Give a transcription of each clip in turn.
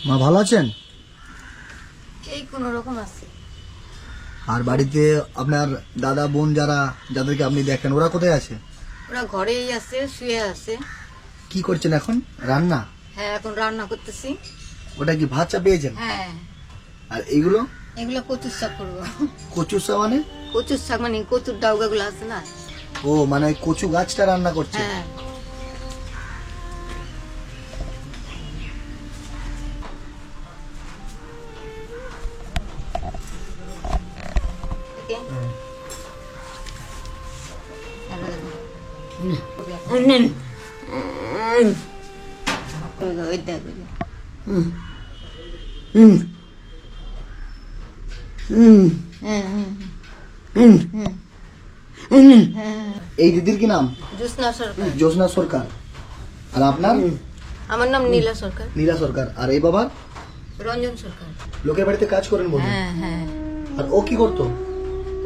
মা ভালো আছেন? এই কোনো রকম আছে। আর বাড়িতে আপনার দাদা বোন যাদেরকে আপনি দেখেন ওরা কোথায় আছে? ওরা ঘরেই আছে, শুয়ে আছে। কি করছেন এখন? রান্না? হ্যাঁ, এখন রান্না করতেছি। ওটা কি ভাত চাপিয়েছেন? হ্যাঁ। আর এইগুলো? এগুলো কচুর শাক করবো। কচুর শাক মানে? কচুর শাক মানে কচুর ডাউগা গুলো আছে না। ও মানে কচু গাছটা রান্না করছে। হ্যাঁ। এই দিদির কি নাম? জ্যোৎস্না সরকার। জ্যোৎস্না সরকার। আর আপনার? আমার নাম নীলা সরকার। নীলা সরকার। আর এই বাবা? রঞ্জন সরকার। লোকের বাড়িতে কাজ করেন বলে? হ্যাঁ হ্যাঁ। আর ও কি করতো?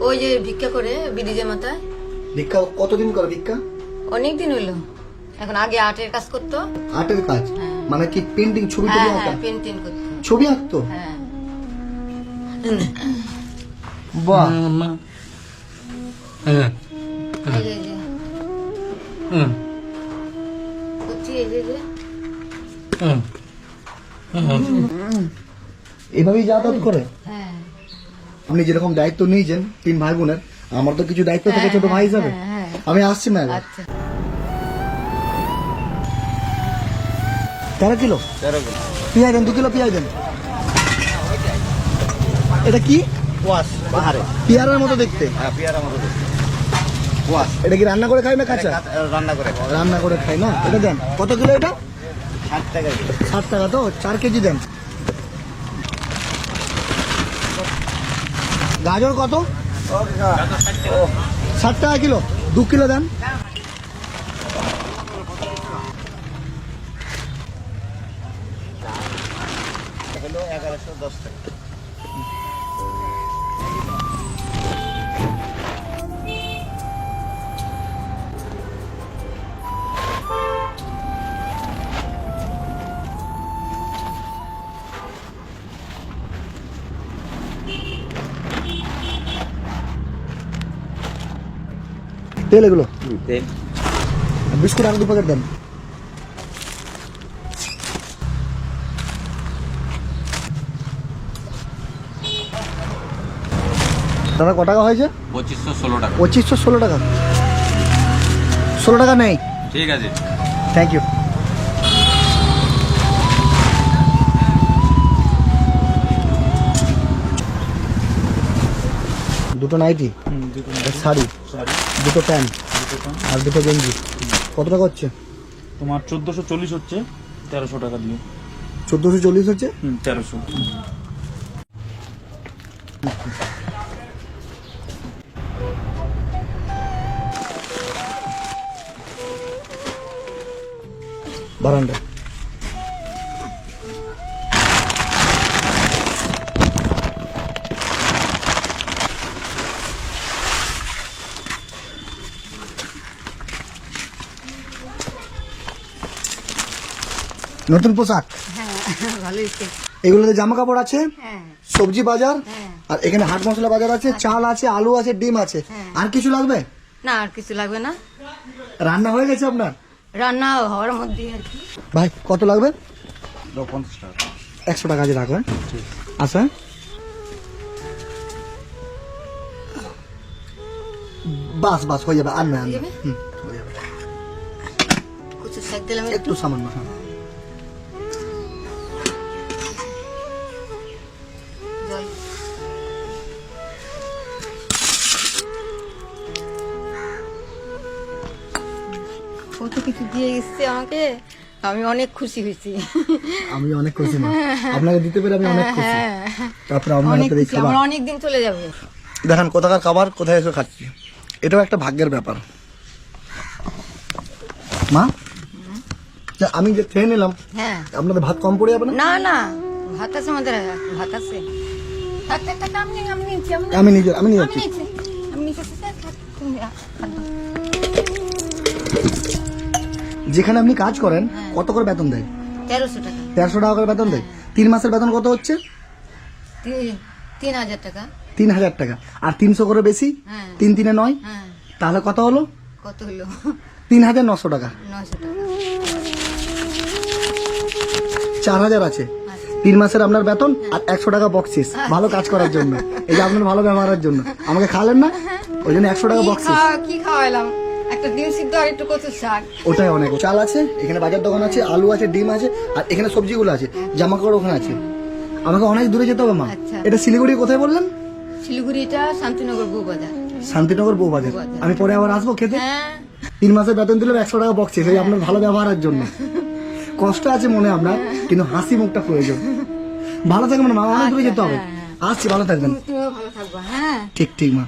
ওই যে ভিক্ষা করে ব্রিজের মাথায়। ভিক্ষা কতদিন করে ভিক্ষা? অনেকদিন হইলো। এখন আগে আর্টের কাজ করতো। আর্টের কাজ? হ্যাঁ। মানে কি পেন্টিং, ছবি হ্যাঁ টবি আঁকা? হ্যাঁ, পেন্টিং করতো। ছবি আঁকতো? হ্যাঁ। বাহ। এই যে, করছি এই যে। এইভাবেই যাতায়াত করে? হ্যাঁ। আপনি যেরকম দায়িত্ব নিয়েছেন 3 ভাই বোনের, আমার তো কিছু দায়িত্ব থাকে ছোট ভাই হিসাবে। হ্যাঁ। আমি আসছি ম্যাম। আচ্ছা। 13 কিলো? 13 কিলো। পেঁয়াজ দেন, 2 কিলো পেঁয়াজ দেন। এটা কি? কোয়াশ পাহাড়ে। পেয়ারার মতো দেখতে। হ্যাঁ, পেয়ারা মতো দেখতে। কোয়াশ। এটা কি রান্না করে খাই না কাঁচা? রান্না করে খাওয়া। রান্না করে খাই না। এটা দেন। কত কিলো এটা? 60 টাকা কিলো। 60 টাকা তো? 4 কেজি দেন। গাজর কত? 60 টাকা কিলো। 2 কিলো দেন। হলো 1110 টাকা। তেল এগুলো? তেল। বিস্কুট আর 2 প্যাকেট দেন। দাদা কত টাকা হয়েছে? 2516 টাকা। 2516 টাকা। 16 টাকা নেই। ঠিক আছে। Thank you. দুটো নাইটি, একটা শাড়ি, দুটো প্যান্ট আর দুটো গেঞ্জি। কত টাকা হচ্ছে? তোমার 1440 হচ্ছে, 1300 টাকা দিও। 1440 হচ্ছে। 1300। বারান্দা। নতুন পোশাক? হ্যাঁ, ভালোই হয়েছে। এগুলোতে জামা কাপড় আছে, হ্যাঁ সবজি বাজার, হ্যাঁ। আর এখানে হাট মশলা বাজার আছে, চাল আছে, আলু আছে, ডিম আছে। হ্যাঁ। আর কিছু লাগবে? না, আর কিছু লাগবে না। রান্না হয়ে গেছে আপনার? রান্না হওয়ার মধ্যে আর কি। ভাই কত লাগবে? 50 টাকা। 100 টাকা আছে রাখবেন। আচ্ছা, বাস বাস হয়ে যাবে। আর না, হয়ে যাবে? হয়ে যাবে। কচুর শাক দিলাম একটু সামান্য। হ্যাঁ। জল। কত কিছু দিয়ে গেছে আমাকে, আমি অনেক খুশি হয়েছি। আমি অনেক খুশি না, আপনাকে দিতে পেরে আমি অনেক খুশি। তারপরে আপনার অনেক হাতে এই খুশি, খাবার। আমার অনেক দিন চলে যাবে। দেখেন কোথাকার খাবার কোথায় এসে খাচ্ছি, এটাও একটা ভাগ্যের ব্যাপার। মা, যে আমি যে খেয়ে নিলাম, হ্যাঁ। আপনাদের ভাত কম পড়ে যাবে না? না না, ভাত আছে আমাদের, ভাত আছে। থাক, থাক, থাক, আমি নিচ্ছি, আমি নিয়ে আমি যাচ্ছি। নিচ্ছি, আমি নিচ্ছি, থাক, থাক, তুমি খাদ্য। যেখানে আপনি কাজ করেন কত করে বেতন দেয়? 1300 টাকা। 1300 টাকা করে বেতন দেয়। 3 মাসের বেতন কত হচ্ছে? 3,000 টাকা। 3,000 টাকা। আর 300 করে বেশি, হ্যাঁ 3 3 9, হ্যাঁ। তাহলে কত হলো? কত হলো? 3,900 টাকা। 900 টাকা। 4,000 আছে। আচ্ছা। 3 মাসের আপনার বেতন আর 100 টাকা বকশিস ভালো কাজ করার জন্য, এই যে আপনার ভালো ব্যবহারের জন্য। আমাকে খাওয়ালেন না, ওই জন্য 100 টাকা বকশিস। কি খাওয়াইলাম? একটা ডিম সিদ্ধ আর একটু কচুর শাক। ওটাই অনেক। চাল আছে, এখানে বাজার দোকান আছে, আলু আছে, ডিম আছে, আর এখানে সবজিগুলো আছে, জামা কাপড় ওখানে আছে। আমাকে অনেক দূরে যেতে হবে মা। আচ্ছা। এটা শিলিগুড়ি কোথায় বললেন? শিলিগুড়িটা শান্তিনগর বউবাজার। শান্তিনগর বউবাজার। বউবাজার। আমি পরে আবার আসবো খেতে। হ্যাঁ 3 মাসের বেতন দিলে 100 টাকা বকশিস, এই আপনার ভালো ব্যবহারের জন্য। কষ্ট আছে মনে আপনার, কিন্তু হাসি মুখটা প্রয়োজন। ভালো থাকবেন মা, অনেক দূরে যেতে হবে। আসছি, ভালো থাকবেন। তুমিও ভালো থাকবা। হ্যাঁ ঠিক ঠিক মা।